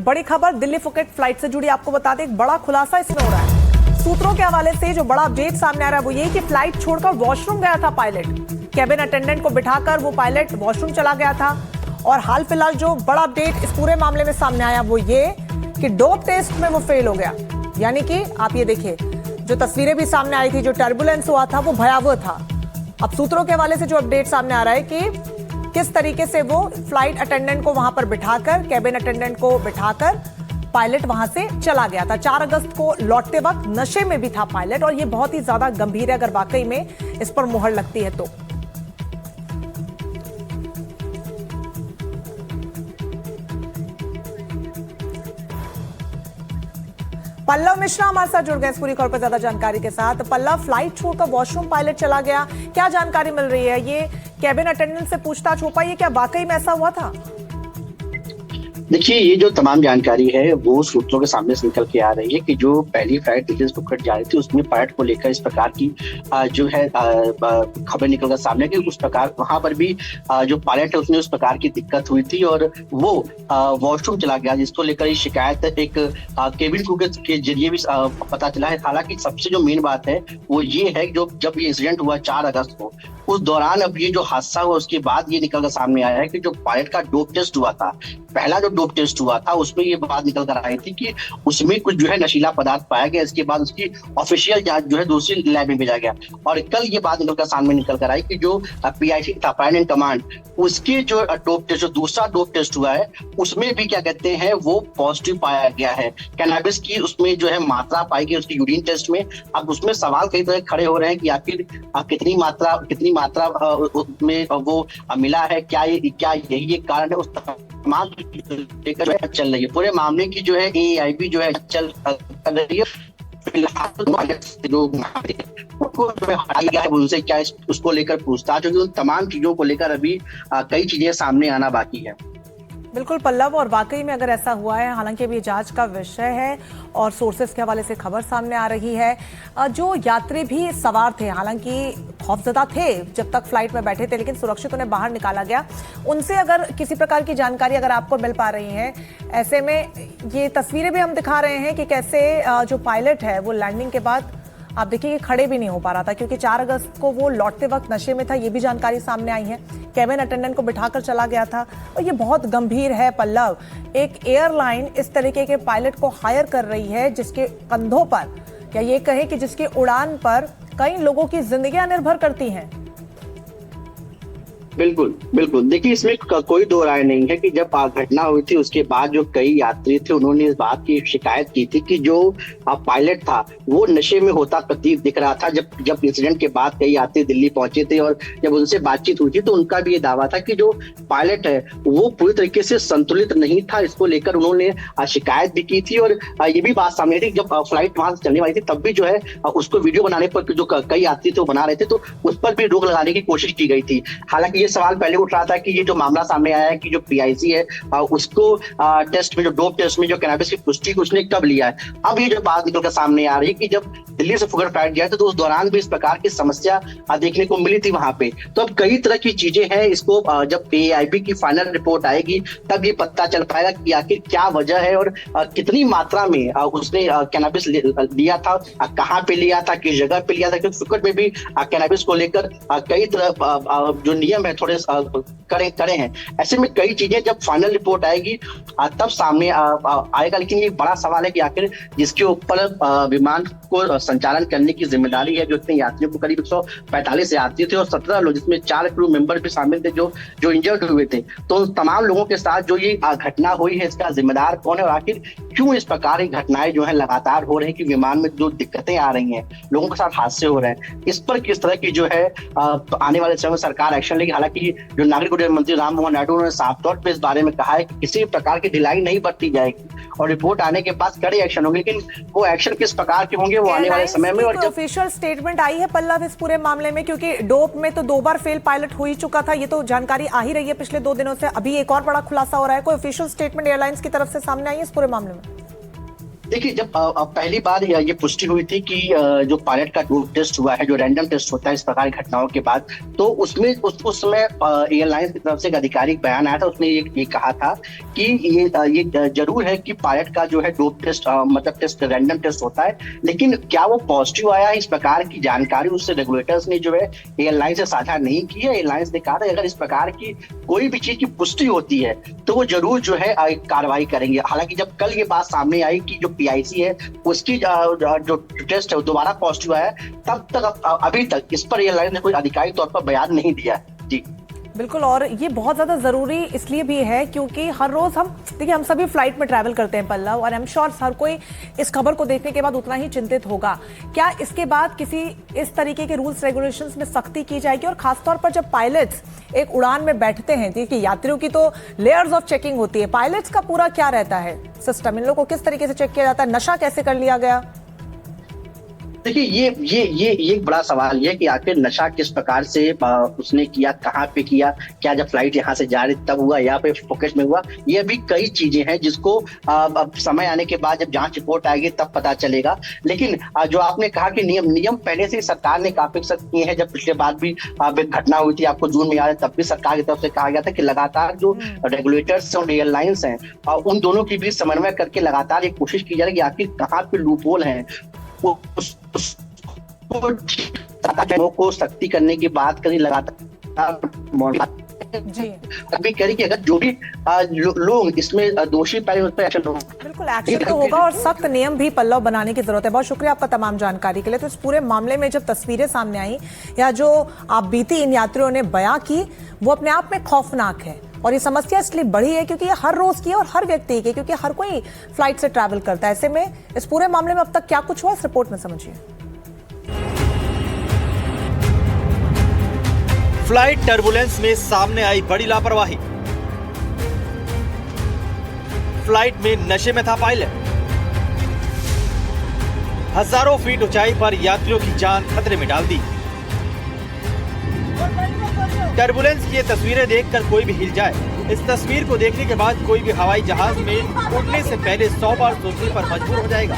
बड़ी खबर Delhi Phuket flight से जुड़ी, आपको बता दें एक बड़ा खुलासा इसमें हो रहा है। सूत्रों के हवाले से जो बड़ा अपडेट सामने आ रहा है वो यही कि फ्लाइट छोड़कर वॉशरूम गया था पायलट। कैबिन अटेंडेंट को बिठाकर वो पायलट वॉशरूम चला गया था। और हाल फिलहाल जो बड़ा अपडेट इस पूरे मामले में सामने आया वो ये कि डोप टेस्ट में वो फेल हो गया। यानी कि आप ये देखिए, जो तस्वीरें भी सामने आई थी, जो टर्बुलेंस हुआ था वो भयावह था। अब सूत्रों के हवाले से जो अपडेट सामने आ रहा है कि किस तरीके से वो फ्लाइट अटेंडेंट को वहां पर बिठाकर, कैबिन अटेंडेंट को बिठाकर पायलट वहां से चला गया था। 4 अगस्त को लौटते वक्त नशे में भी था पायलट, और ये बहुत ही ज्यादा गंभीर है अगर वाकई में इस पर मुहर लगती है तो। पल्लव मिश्रा हमारे साथ जुड़ गए इस पूरी खबर पर ज्यादा जानकारी के साथ। पल्लव, फ्लाइट छोड़कर वॉशरूम पायलट चला गया, क्या जानकारी मिल रही है? ये कैबिन अटेंडेंट से पूछताछ हो पाई है, क्या वाकई में ऐसा हुआ था? देखिए, ये जो तमाम जानकारी है वो सूत्रों के सामने से निकल के आ रही है कि जो पहली फ्लाइट दिल्ली से फुकेट जा रही थी उसमें पायलट को लेकर इस प्रकार की जो है खबर निकल कर सामने कि उस प्रकार वहां पर भी जो पायलट है उसने उस प्रकार की दिक्कत हुई थी और वो वॉशरूम चला गया, जिसको लेकर ये शिकायत एक केबिन क्रू के जरिए भी पता चला है। हालांकि सबसे जो मेन बात है वो ये है जो जब ये इंसिडेंट हुआ 4 अगस्त को, उस दौरान अब ये जो हादसा हुआ उसके बाद ये निकल कर सामने आया है कि जो पायलट का डोप टेस्ट हुआ था, पहला जो डोप टेस्ट हुआ था उसमें ये बात निकल कर आई थी कि उसमें कुछ जो है नशीला पदार्थ पाया गया। इसके बाद उसकी ऑफिशियल जांच जो है दूसरी लैब में भेजा गया और कल ये बात निकल कर आई कि जो पीआईसी था, प्लान एंड कमांड, उसके जो डोप टेस्ट, जो दूसरा डोप टेस्ट हुआ है उसमें भी क्या कहते हैं वो पॉजिटिव पाया गया है। कैनबिस की उसमें जो है मात्रा पाई गई उसकी यूरिन टेस्ट में। अब उसमें सवाल कई तरह खड़े हो रहे हैं कि आखिर कितनी मात्रा में वो मिला है, क्या यही एक कारण है? उस तमाम लेकर चल रही है पूरे मामले की जो है एआईबी जो है चल रही है। फिलहाल जो हटाई गया है उनसे क्या उसको लेकर पूछताछ होगी। उन तमाम चीजों को लेकर अभी कई चीजें सामने आना बाकी है। बिल्कुल पल्लव, और वाकई में अगर ऐसा हुआ है, हालांकि अभी जांच का विषय है और सोर्सेस के हवाले से खबर सामने आ रही है। जो यात्री भी सवार थे, हालांकि खौफजदा थे जब तक फ्लाइट में बैठे थे, लेकिन सुरक्षित उन्हें बाहर निकाला गया। उनसे अगर किसी प्रकार की जानकारी अगर आपको मिल पा रही है, ऐसे में ये तस्वीरें भी हम दिखा रहे हैं कि कैसे जो पायलट है वो लैंडिंग के बाद आप देखिए कि खड़े भी नहीं हो पा रहा था, क्योंकि 4 अगस्त को वो लौटते वक्त नशे में था, ये भी जानकारी सामने आई है। कैबिन अटेंडेंट को बिठाकर चला गया था और ये बहुत गंभीर है पल्लव। एक एयरलाइन इस तरीके के पायलट को हायर कर रही है जिसके कंधों पर, या ये कहें कि जिसके उड़ान पर कई लोगों की जिंदगियां निर्भर करती हैं। बिल्कुल देखिए, इसमें कोई दो राय नहीं है कि जब घटना हुई थी उसके बाद जो कई यात्री थे उन्होंने इस बात की शिकायत की थी कि जो पायलट था वो नशे में होता प्रतीत दिख रहा था। जब इंसिडेंट के बाद कई यात्री दिल्ली पहुंचे थे और जब उनसे बातचीत हुई थी तो उनका भी ये दावा था कि जो पायलट है वो पूरी तरीके से संतुलित नहीं था। इसको लेकर उन्होंने शिकायत भी की थी और ये भी बात सामने थी जब फ्लाइट वहां से चलने वाली थी तब भी जो है उसको वीडियो बनाने पर जो कई यात्री थे वो बना रहे थे तो उस पर भी रोक लगाने की कोशिश की गई थी। हालांकि ये सवाल पहले उठ रहा था कि ये जो मामला सामने आया है कि जो पीआईसी है उसको टेस्ट में, जो डोप टेस्ट में जो कैनबिस की पुष्टि उसने कब लिया है। अब ये जो बात निकल कर सामने आ रही है कि जब दिल्ली से फुकेट फ्लाइट गया था तो उस दौरान भी इस प्रकार की समस्या देखने को मिली थी वहां पे। तो अब कई तरह की चीजें हैं, इसको जब एआईबी की फाइनल रिपोर्ट आएगी तब ये पता चल पाएगा कि आखिर क्या वजह है और कितनी मात्रा में उसने कैनबिस लिया था, कहाँ पे लिया था, किस जगह पे लिया था। क्योंकि फुकेट में भी कैनबिस को लेकर कई तरह जो नियम है थोड़े कड़े हैं। ऐसे में कई चीजें जब फाइनल रिपोर्ट आएगी तब सामने आएगा। लेकिन ये बड़ा सवाल है कि आखिर जिसके ऊपर विमान को संचालन करने की जिम्मेदारी है, जो इतने यात्रियों को, करीब 145 यात्री थे और 17 लोग जिसमें 4 क्रू मेंबर भी शामिल थे जो इंजर्ड हुए थे। तो उन तमाम लोगों के साथ जो ये घटना हुई है इसका जिम्मेदार कौन है और आखिर क्यों इस प्रकार की घटनाएं जो है लगातार हो रही है कि विमान में जो दिक्कतें आ रही हैं, लोगों के साथ हादसे हो रहे हैं, इस पर किस तरह की जो है आने वाले समय में सरकार एक्शन लेगी। हालांकि जो नागरिक उड्डयन मंत्री राममोहन नायडू ने साफ तौर पर इस बारे में कहा है कि किसी प्रकार की ढिलाई नहीं बरती जाएगी और रिपोर्ट आने के बाद कड़े एक्शन होंगे। लेकिन वो एक्शन किस प्रकार के होंगे वो आने वाले समय में। और जब ऑफिशियल स्टेटमेंट आई है पल्लव इस पूरे मामले में, क्योंकि डोप में तो 2 बार फेल पायलट हो ही चुका था, ये तो जानकारी आ ही रही है पिछले 2 दिनों से। अभी एक और बड़ा खुलासा हो रहा है, कोई ऑफिशियल स्टेटमेंट एयरलाइंस की तरफ से सामने आई है इस पूरे मामले में? देखिए, जब पहली बार ये पुष्टि हुई थी कि जो पायलट का डोप टेस्ट हुआ है, जो रैंडम टेस्ट होता है इस प्रकार की घटनाओं के बाद, तो उसमें उस समय एयरलाइंस की तरफ से एक आधिकारिक बयान आया था। उसने ये कहा था कि ये जरूर है कि पायलट का जो है डोप टेस्ट मतलब टेस्ट रैंडम टेस्ट होता है, लेकिन क्या वो पॉजिटिव आया, इस प्रकार की जानकारी उससे रेगुलेटर्स ने जो है एयरलाइन से साझा नहीं की है। एयरलाइंस ने कहा था अगर इस प्रकार की कोई भी चीज की पुष्टि होती है तो वो जरूर जो है कार्रवाई करेंगे। हालांकि जब कल ये बात सामने आई कि जो पीआईसी है उसकी जो टेस्ट है वो दोबारा पॉजिटिव आया, तब तक अभी तक इस पर एयरलाइन ने कोई आधिकारिक तौर पर बयान नहीं दिया है। जी बिल्कुल, और ये बहुत ज्यादा जरूरी इसलिए भी है क्योंकि हर रोज हम सभी फ्लाइट में ट्रैवल करते हैं पल्लव, और आई एम श्योर हर कोई इस खबर को देखने के बाद उतना ही चिंतित होगा। क्या इसके बाद किसी इस तरीके के रूल्स रेगुलेशंस में सख्ती की जाएगी? और खासतौर पर जब पायलट्स एक उड़ान में बैठते हैं, देखिए यात्रियों की तो लेयर्स ऑफ चेकिंग होती है, पायलट्स का पूरा क्या रहता है सिस्टम? इन लोगों को किस तरीके से चेक किया जाता है? नशा कैसे कर लिया गया? देखिए, ये एक बड़ा सवाल ये है कि आखिर नशा किस प्रकार से उसने किया, कहाँ पे किया, क्या जब फ्लाइट यहाँ से जा रही तब हुआ या फिर फोकस में हुआ? ये भी कई चीजें हैं जिसको अब समय आने के बाद जब जांच रिपोर्ट आएगी तब पता चलेगा। लेकिन जो आपने कहा कि नियम पहले से सरकार ने काफी सख्त किए हैं। जब पिछले बार भी एक घटना हुई थी, आपको जून में याद है, तब भी सरकार की तरफ से कहा गया था कि लगातार जो रेगुलेटर्स और एयरलाइंस हैं उन दोनों के बीच समन्वय करके लगातार ये कोशिश की जा रही है कि आखिर कहाँ पे लूप होल है, को सख्ती करने की बात करी लगातार जी अभी करी कि अगर जो भी लोग इसमें दोषी पाए उस पर एक्शन हो। बिल्कुल एक्शन तो होगा और सख्त नियम भी पल्लव बनाने की जरूरत है। बहुत शुक्रिया आपका तमाम जानकारी के लिए। तो इस पूरे मामले में जब तस्वीरें सामने आई या जो आप बीती इन यात्रियों ने बयां की, वो अपने आप में खौफनाक है। और ये समस्या इसलिए बढ़ी है क्योंकि ये हर रोज की है और हर व्यक्ति की, क्योंकि हर कोई फ्लाइट से ट्रैवल करता है। ऐसे में इस पूरे मामले में अब तक क्या कुछ हुआ इस रिपोर्ट में समझिए। फ्लाइट टर्बुलेंस में सामने आई बड़ी लापरवाही। फ्लाइट में नशे में था पायलट। हजारों फीट ऊंचाई पर यात्रियों की जान खतरे में डाल दी। टर्बुलेंस की ये तस्वीरें देखकर कोई भी हिल जाए। इस तस्वीर को देखने के बाद कोई भी हवाई जहाज में उड़ने से पहले 100 बार सोचने पर मजबूर हो जाएगा।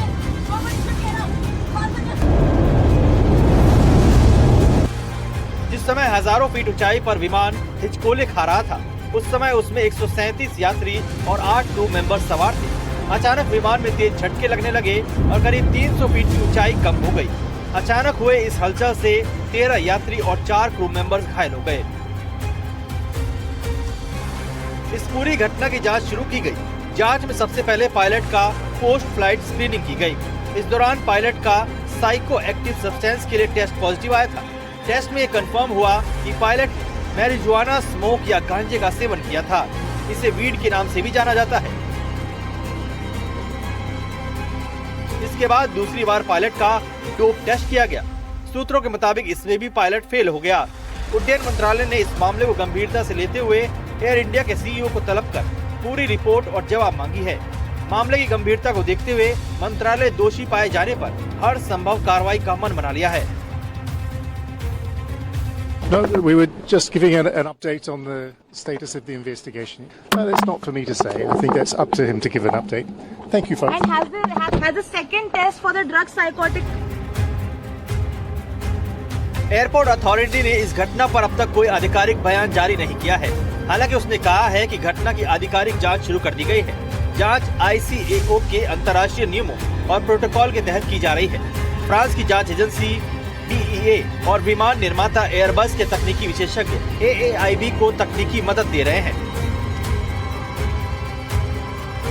जिस समय हजारों फीट ऊंचाई पर विमान हिचकोले खा रहा था, उस समय उसमें 137 यात्री और 8 क्रू मेंबर सवार थे। अचानक विमान में तेज झटके लगने लगे और करीब 300 फीट की ऊंचाई कम हो गई। अचानक हुए इस हलचल से 13 यात्री और 4 क्रू मेंबर्स घायल हो गए। इस पूरी घटना की जांच शुरू की गई। जांच में सबसे पहले पायलट का पोस्ट फ्लाइट स्क्रीनिंग की गई। इस दौरान पायलट का साइको एक्टिव सब्सटेंस के लिए टेस्ट पॉजिटिव आया था। टेस्ट में ये कंफर्म हुआ कि पायलट मैरिजुआना स्मोक या गांजे का सेवन किया था। इसे वीड के नाम से भी जाना जाता है। इसके बाद दूसरी बार पायलट का डोप टेस्ट किया गया। सूत्रों के मुताबिक इसमें भी पायलट फेल हो गया। उड्डयन मंत्रालय ने इस मामले को गंभीरता से लेते हुए एयर इंडिया के सीईओ को तलब कर पूरी रिपोर्ट और जवाब मांगी है। मामले की गंभीरता को देखते हुए मंत्रालय दोषी पाए जाने पर हर संभव कार्रवाई का मन बना लिया है। No, we were just giving an update on the status of the investigation. That's not for me to say. I think that's up to him to give an update. Thank you, folks. And has the second test for the drug psychotic? Airport authority ने इस घटना पर अब तक कोई आधिकारिक बयान जारी नहीं किया है। हालांकि उसने कहा है कि घटना की आधिकारिक जांच शुरू कर दी गई है। जांच ICAO के अंतर्राष्ट्रीय नियमों और प्रोटोकॉल के तहत की जा रही है। फ्रांस की जांच एजेंसी DEA और विमान निर्माता एयरबस के तकनीकी विशेषज्ञ AAIB को तकनीकी मदद दे रहे हैं।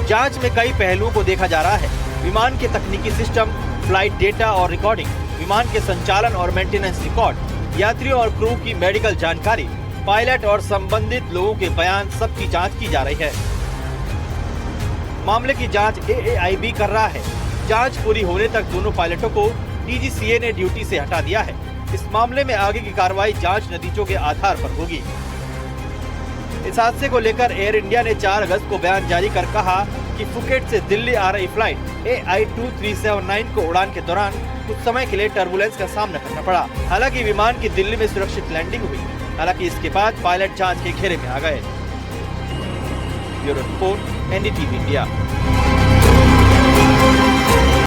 जांच में कई पहलुओं को देखा जा रहा है। विमान के तकनीकी सिस्टम, फ्लाइट डेटा और रिकॉर्डिंग, विमान के संचालन और मेंटेनेंस रिकॉर्ड, यात्रियों और क्रू की मेडिकल जानकारी, पायलट और संबंधित लोगों के बयान, सबकी जांच की जा रही है। मामले की जांच AAIB कर रहा है। जांच पूरी होने तक दोनों पायलटों को DGCA ने ड्यूटी से हटा दिया है। इस मामले में आगे की कार्रवाई जांच नतीजों के आधार पर होगी। इस हादसे को लेकर एयर इंडिया ने 4 अगस्त को बयान जारी कर कहा कि फुकेट से दिल्ली आ रही फ्लाइट AI2379 को उड़ान के दौरान कुछ समय के लिए टर्बुलेंस का सामना करना पड़ा। हालांकि विमान की दिल्ली में सुरक्षित लैंडिंग हुई। हालांकि इसके बाद पायलट जांच के घेरे में आ गए। Bureau report, NDTV India.